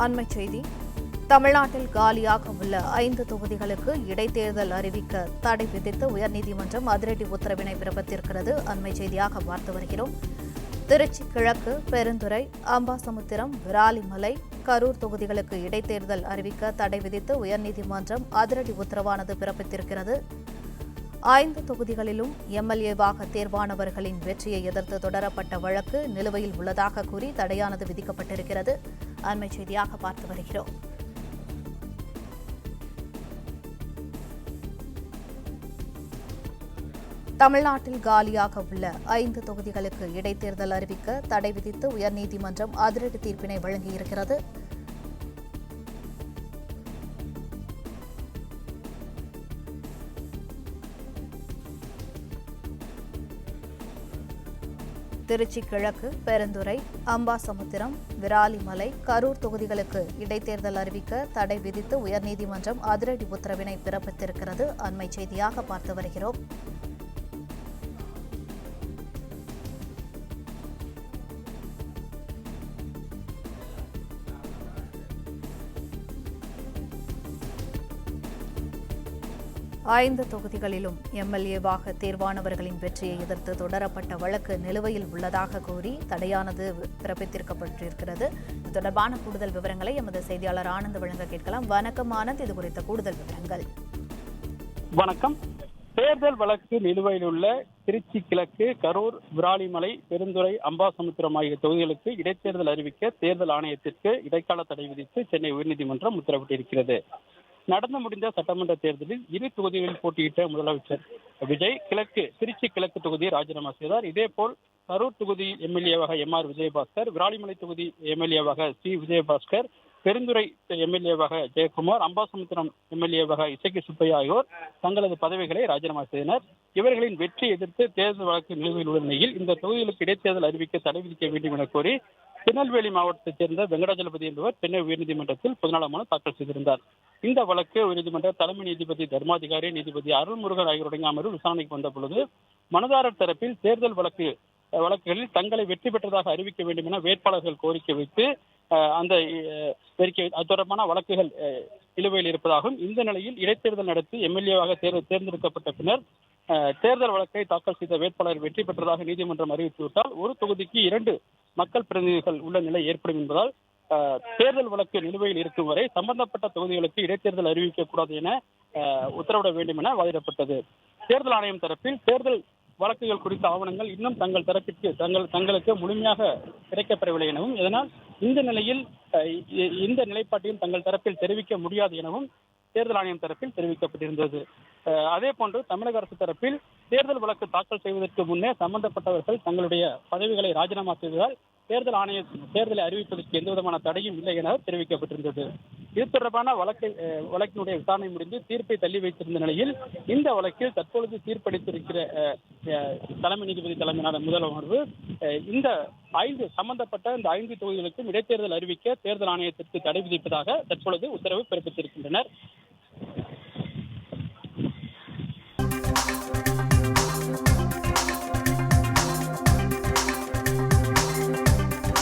அண்மைச் செய்தி. தமிழ்நாட்டில் காலியாக உள்ள 5 தொகுதிகளுக்கு இடைத்தேர்தல் அறிவிக்க தடை விதித்து உயர்நீதிமன்றம் அதிரடி உத்தரவினை பிறப்பித்திருக்கிறது. அண்மைச் செய்தியாக பார்த்து வருகிறோம். திருச்சி கிழக்கு, பெருந்துறை, அம்பாசமுத்திரம், விராலிமலை, கரூர் தொகுதிகளுக்கு இடைத்தேர்தல் அறிவிக்க தடை விதித்து உயர்நீதிமன்றம் அதிரடி உத்தரவானது பிறப்பித்திருக்கிறது. 5 தொகுதிகளிலும் எம்எல்ஏவாக தேர்வானவர்களின் வெற்றியை எதிர்த்து தொடரப்பட்ட வழக்கு நிலுவையில் உள்ளதாக கூறி தடையானது விதிக்கப்பட்டிருக்கிறது. அண்மைச் செய்தியாக பார்த்து வருகிறோம். தமிழ்நாட்டில் காலியாக உள்ள 5 தொகுதிகளுக்கு இடைத்தேர்தல் அறிவிக்க தடை விதித்து உயர்நீதிமன்றம் அதிரடி தீர்ப்பினை வழங்கியிருக்கிறது. திருச்சி கிழக்கு, பெருந்துறை, அம்பாசமுத்திரம், விராலிமலை, கரூர் தொகுதிகளுக்கு இடைத்தேர்தல் அறிவிக்க தடை விதித்து உயர்நீதிமன்றம் அதிரடி உத்தரவினை பிறப்பித்திருக்கிறது. அண்மைச் செய்தியாக பார்த்து வருகிறோம். ஐந்து தொகுதிகளிலும் எம்எல்ஏவாக தேர்வானவர்களின் வெற்றியை எதிர்த்து தொடரப்பட்ட வழக்கு நிலுவையில் உள்ளதாக கூறி தடையானது பிறப்பித்திருக்கப்பட்டிருக்கிறது. இது தொடர்பான கூடுதல் விவரங்களை எமது செய்தியாளர் ஆனந்த் வழங்க கேட்கலாம். வணக்கம் ஆனந்த், இது குறித்த கூடுதல் விவரங்கள். வணக்கம். தேர்தல் வழக்கு நிலுவையில் உள்ள திருச்சி கிழக்கு, கரூர், விராலிமலை, பெருந்துறை, அம்பாசமுத்திரம் ஆகிய தொகுதிகளுக்கு இடைத்தேர்தல் அறிவிக்க தேர்தல் ஆணையத்திற்கு இடைக்கால தடை விதித்து சென்னை உயர்நீதிமன்றம் உத்தரவிட்டிருக்கிறது. நடந்து முடிந்த சட்டமன்ற தேர்தலில் 2 தொகுதிகளில் போட்டியிட்ட முதலமைச்சர் விஜய் திருச்சி கிழக்கு தொகுதியை ராஜினாமா செய்தார். இதேபோல் கரூர் தொகுதி எம்எல்ஏவாக எம்.ஆர். விஜயபாஸ்கர், விராலிமலை தொகுதி எம்எல்ஏவாக சி. விஜயபாஸ்கர், பெருந்துறை எம்எல்ஏவாக ஜெயக்குமார், அம்பாசமுத்திரம் எம்எல்ஏவாக இசக்கி சுப்பையா ஆகியோர் தங்களது பதவிகளை ராஜினாமா செய்தனர். இவர்களின் வெற்றி எதிர்த்து தேர்தல் வழக்கு நிலுவையில் உள்ள நிலையில் இந்த தொகுதிகளுக்கு இடைத்தேர்தல் அறிவிக்க தடை விதிக்க வேண்டும் என கோரி திருநெல்வேலி மாவட்டத்தைச் சேர்ந்த வெங்கடாஜலபதி என்பவர் சென்னை உயர்நீதிமன்றத்தில் பொதுநல மனு தாக்கல் செய்திருந்தார். இந்த வழக்கு உயர்நீதிமன்ற தலைமை நீதிபதி தர்மாதிகாரி, நீதிபதி அருள்முருகன் ஆகியோருடைய அமர்வு விசாரணைக்கு வந்த பொழுது மனுதாரர் தரப்பில் தேர்தல் வழக்குகளில் தங்களை வெற்றி பெற்றதாக அறிவிக்க வேண்டும் என வேட்பாளர்கள் கோரிக்கை வைத்து அந்த அது தொடர்பான வழக்குகள் நிலுவையில் இருப்பதாகவும், இந்த நிலையில் இடைத்தேர்தல் நடத்தி எம்எல்ஏவாக தேர்ந்தெடுக்கப்பட்ட பின்னர் தேர்தல் வழக்கை தாக்கல் செய்த வேட்பாளர் வெற்றி பெற்றதாக நீதிமன்றம் அறிவித்துவிட்டால் ஒரு தொகுதிக்கு 2 மக்கள் பிரதிநிதிகள் உள்ள நிலை ஏற்படும் என்பதால் தேர்தல் வழக்கு நிலுவையில் இருக்கும் வரை சம்பந்தப்பட்ட தொகுதிகளுக்கு இடைத்தேர்தல் அறிவிக்கக்கூடாது என உத்தரவிட வேண்டும் என வாதிடப்பட்டது. தேர்தல் ஆணையம் தரப்பில் தேர்தல் வழக்குகள் குறித்த ஆவணங்கள் இன்னும் தங்களுக்கு முழுமையாக கிடைக்கப்பெறவில்லை எனவும், இதனால் இந்த நிலையில் இந்த நிலைப்பாட்டையும் தங்கள் தரப்பில் தெரிவிக்க முடியாது எனவும் தேர்தல் ஆணையம் தரப்பில் தெரிவிக்கப்பட்டிருந்தது. அதே போன்று தமிழக அரசு தரப்பில் தேர்தல் வழக்கு தாக்கல் செய்வதற்கு முன்னே சம்பந்தப்பட்டவர்கள் தங்களுடைய பதவிகளை ராஜினாமா செய்ததால் தேர்தல் ஆணையம் தேர்தலை அறிவிப்பதற்கு எந்தவிதமான தடையும் இல்லை என தெரிவிக்கப்பட்டிருந்தது. இது தொடர்பான வழக்கினுடைய விசாரணை முடிந்து தீர்ப்பை தள்ளி வைத்திருந்த நிலையில் இந்த வழக்கில் தற்பொழுது தீர்ப்பளித்திருக்கிற தலைமை நீதிபதி தலைமையிலான முதல் அமர்வு இந்த 5 தொகுதிகளுக்கும் இடைத்தேர்தல் அறிவிக்க தேர்தல் ஆணையத்திற்கு தடை விதிப்பதாக தற்பொழுது உத்தரவு பிறப்பித்திருக்கின்றனர்.